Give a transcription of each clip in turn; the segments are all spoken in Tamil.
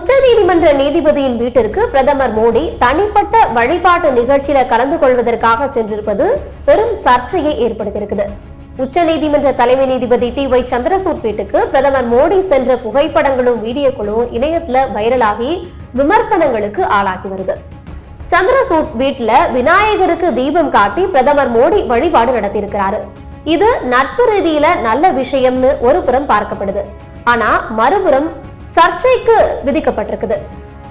உச்சநீதிமன்ற நீதிபதியின் வீட்டிற்கு பிரதமர் மோடி தனிப்பட்ட வழிபாட்டு நிகழ்ச்சியில கலந்து கொள்வதற்காக சென்றிருப்பது பெரும் சர்ச்சையை ஏற்படுத்தியிருக்குது. உச்சநீதிமன்ற தலைமை நீதிபதி TY சந்திரசூட் வீட்டுக்கு பிரதமர் மோடி சென்ற புகைப்படங்களும் வீடியோக்களும் இணையத்துல வைரலாகி விமர்சனங்களுக்கு ஆளாகி வருது. சந்திரசூட் வீட்டுல விநாயகருக்கு தீபம் காட்டி பிரதமர் மோடி வழிபாடு நடத்தியிருக்கிறாரு. இது நட்பு ரீதியில நல்ல விஷயம்னு ஒரு புறம் பார்க்கப்படுது. ஆனா மறுபுறம் சர்ச்சைக்கு விதிக்கப்பட்டிருக்குது.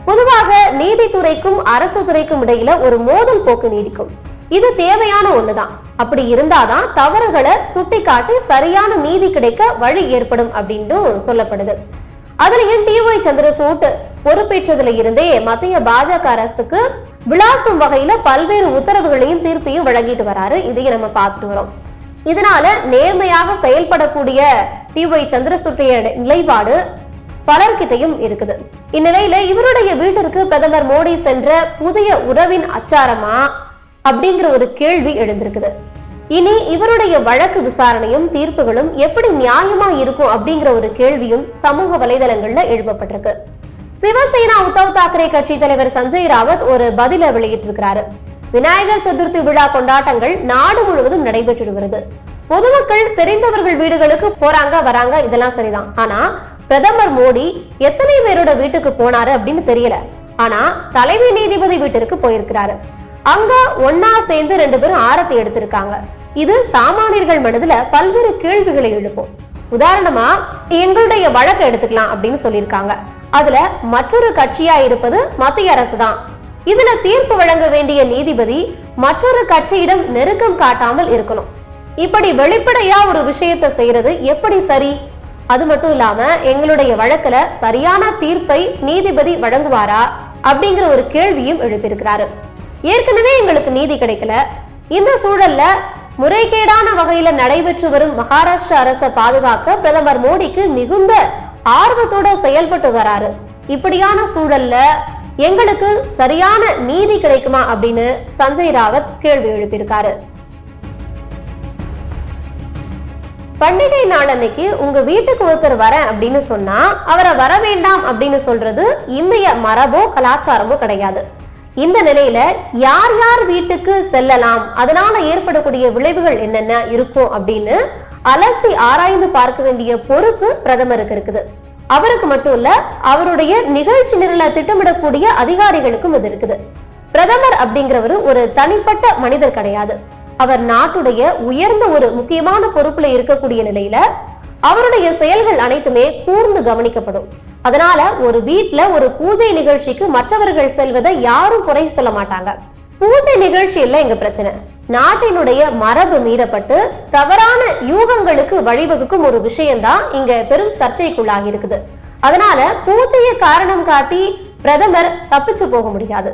பொதுவாக நீதித்துறைக்கும் அரசு துறைக்கும் இடையில ஒரு மோதல் போக்கு நீடிக்கும். இது தேவையான ஒண்ணுதான். அப்படி இருந்தாதான் தவறுகளை சுட்டிக்காட்டி சரியான நீதி கிடைக்க வழி ஏற்படும் அப்படின்னு சொல்லப்படுது. அதுலயும் TY சந்திரசூட் பொறுப்பேற்றதுல இருந்தே மத்திய பாஜக அரசுக்கு விளாசும் வகையில பல்வேறு உத்தரவுகளையும் தீர்ப்பையும் வழங்கிட்டு வராரு. இதையும் நம்ம பார்த்துட்டு வரோம். இதனால நேர்மையாக செயல்படக்கூடிய TY சந்திரசூட்டுடைய நிலைப்பாடு பலர்கிட்டையும் இருக்குது. இந்நிலையில இவருடைய வீட்டிற்கு பிரதமர் மோடி சென்ற புதிய உறவின் அச்சாரமா அப்படிங்கிற ஒரு கேள்வி எழுந்திருக்குது. இனி இவருடைய வழக்கு விசாரணையும் தீர்ப்புகளும் எப்படி நியாயமா இருக்கும் அப்படிங்கிற ஒரு கேள்வியும் சமூக வலைதளங்கள்ல எழுப்பப்பட்டிருக்கு. சிவசேனா உத்தவ் தாக்கரே கட்சி தலைவர் சஞ்சய் ராவத் ஒரு பதில வெளியிட்டிருக்கிறாரு. விநாயகர் சதுர்த்தி விழா கொண்டாட்டங்கள் நாடு முழுவதும் நடைபெற்று வருது. பொதுமக்கள் தெரிந்தவர்கள் வீடுகளுக்கு போறாங்க வராங்க, இதெல்லாம் சரிதான். ஆனா பிரதமர் மோடி எத்தனை பேரோட வீட்டுக்கு போனாரு அப்படின்னு தெரியல. ஆனா தலைமை நீதிபதி வீட்டிற்கு போயிருக்கிறாரு. அங்க ஒன்னா சேர்ந்து 2 பேரும் ஆரத்தி எடுத்திருக்காங்க. இது சாமானியர்கள் மனதுல பல்வேறு கேள்விகளை எழுப்பும். உதாரணமா எங்களுடைய வழக்கை எடுத்துக்கலாம் அப்படின்னு சொல்லியிருக்காங்க. அதுல மற்றொரு கட்சியா இருப்பது மத்திய அரசு தான். இதுல தீர்ப்பு வழங்க வேண்டிய நீதிபதி மற்றொரு கட்சியிடம் நெருக்கம் காட்டாமல் இருக்கணும். இப்படி வெளிப்படையா ஒரு விஷயத்தை செய்யறது எப்படி சரி? அது மட்டும் இல்லாம எங்களுடைய வழக்குல சரியான தீர்ப்பை நீதிபதி வழங்குவாரா அப்படிங்கிற ஒரு கேள்வியும் எழுப்பியிருக்கிறாரு. ஏற்கனவே எங்களுக்கு நீதி கிடைக்கல. இந்த சூழல்ல முறைகேடான வகையில நடைபெற்று வரும் மகாராஷ்டிரா அரசை பாதுகாக்க பிரதமர் மோடிக்கு மிகுந்த ஆர்வத்தோட செயல்பட்டு வராரு. இப்படியான சூழல்ல எங்களுக்கு சரியான நீதி கிடைக்குமா அப்படின்னு சஞ்சய் ராவத் கேள்வி எழுப்பியிருக்காரு. பண்டிகை நாள் அன்னைக்கு உங்க வீட்டுக்கு ஒருத்தர் வரேன் அப்படின்னு சொன்னா அவரை வர வேண்டாம் அப்படின்னு சொல்றது இந்திய மரபோ கலாச்சாரமோ கிடையாது. இந்த நிலையில யார் யார் வீட்டுக்கு செல்லலாம், அதனால ஏற்படக்கூடிய விளைவுகள் என்னென்ன இருக்கும் அப்படின்னு அலசி ஆராய்ந்து பார்க்க வேண்டிய பொறுப்பு பிரதமருக்கு இருக்குது. அவருக்கு மட்டும் இல்ல, அவருடைய நிகழ்ச்சி நிரல திட்டமிடக்கூடிய அதிகாரிகளுக்கும் இது இருக்குது. பிரதமர் அப்படிங்கிறவரு ஒரு தனிப்பட்ட மனிதர் கிடையாது. அவர் நாட்டுடைய உயர்ந்த ஒரு முக்கியமான பொறுப்புல இருக்கக்கூடிய நிலையில அவருடைய செயல்கள் அனைத்துமே கூர்ந்து கவனிக்கப்படும். அதனால ஒரு வீட்டுல ஒரு பூஜை நிகழ்ச்சிக்கு மற்றவர்கள் செல்வதை யாரும் குறை சொல்ல மாட்டாங்க. பூஜை நிகழ்ச்சி இல்ல எங்க பிரச்சனை. நாட்டினுடைய மரபு மீறப்பட்டு தவறான யூகங்களுக்கு வழிவகுக்கும் ஒரு விஷயம்தான் இங்க பெரும் சர்ச்சைக்குள்ளாகி இருக்குது. அதனால பூஜையை காரணம் காட்டி பிரதமர் தப்பிச்சு போக முடியாது.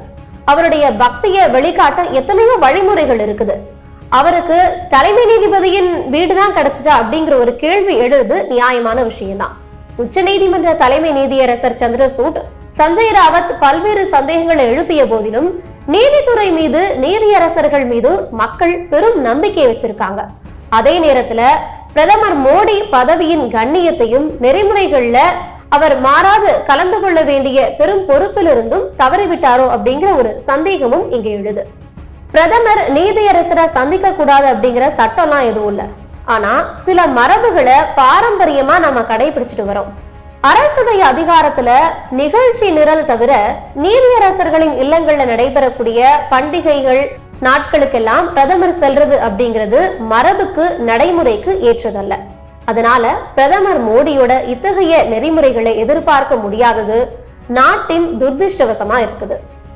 அவருடைய பக்தியை வெளிக்காட்ட எத்தனையோ வழிமுறைகள் இருக்குது. அவருக்கு தலைமை நீதிபதியின் வீடுதான் கிடைச்சிச்சா அப்படிங்கிற ஒரு கேள்வி எழுது நியாயமான விஷயம்தான். உச்ச நீதிமன்ற தலைமை நீதியரசர் சந்திரசூட் சஞ்சய் ராவத் பல்வேறு சந்தேகங்களை எழுப்பிய போதிலும் நீதித்துறை மீது நீதியரசர்கள் மீது மக்கள் பெரும் நம்பிக்கை வச்சிருக்காங்க. அதே நேரத்துல பிரதமர் மோடி பதவியின் கண்ணியத்தையும் நெறிமுறைகள்ல அவர் மாறாது கலந்து கொள்ள வேண்டிய பெரும் பொறுப்பிலிருந்தும் தவறிவிட்டாரோ அப்படிங்கிற ஒரு சந்தேகமும் இங்க எழுது. பிரதமர் நீதியரசரை சந்திக்க கூடாது அப்படிங்கிற சட்டம்லாம் எதுவும் இல்லை. ஆனா சில மரபுகளை பாரம்பரியமா நம்ம கடைபிடிச்சிட்டு வரோம். அரசுடைய அதிகாரத்துல நிகழ்ச்சி நிரல் தவிர நீதியரசர்களின் இல்லங்கள்ல நடைபெறக்கூடிய பண்டிகைகள் நாட்களுக்கெல்லாம் பிரதமர் செல்றது அப்படிங்கிறது மரபுக்கு நடைமுறைக்கு ஏற்றதல்ல. அதனால பிரதமர் மோடியோட இத்தகைய நெறிமுறைகளை எதிர்பார்க்க முடியாதது நாட்டின் துரதிர்ஷ்டவசமா இருக்குது.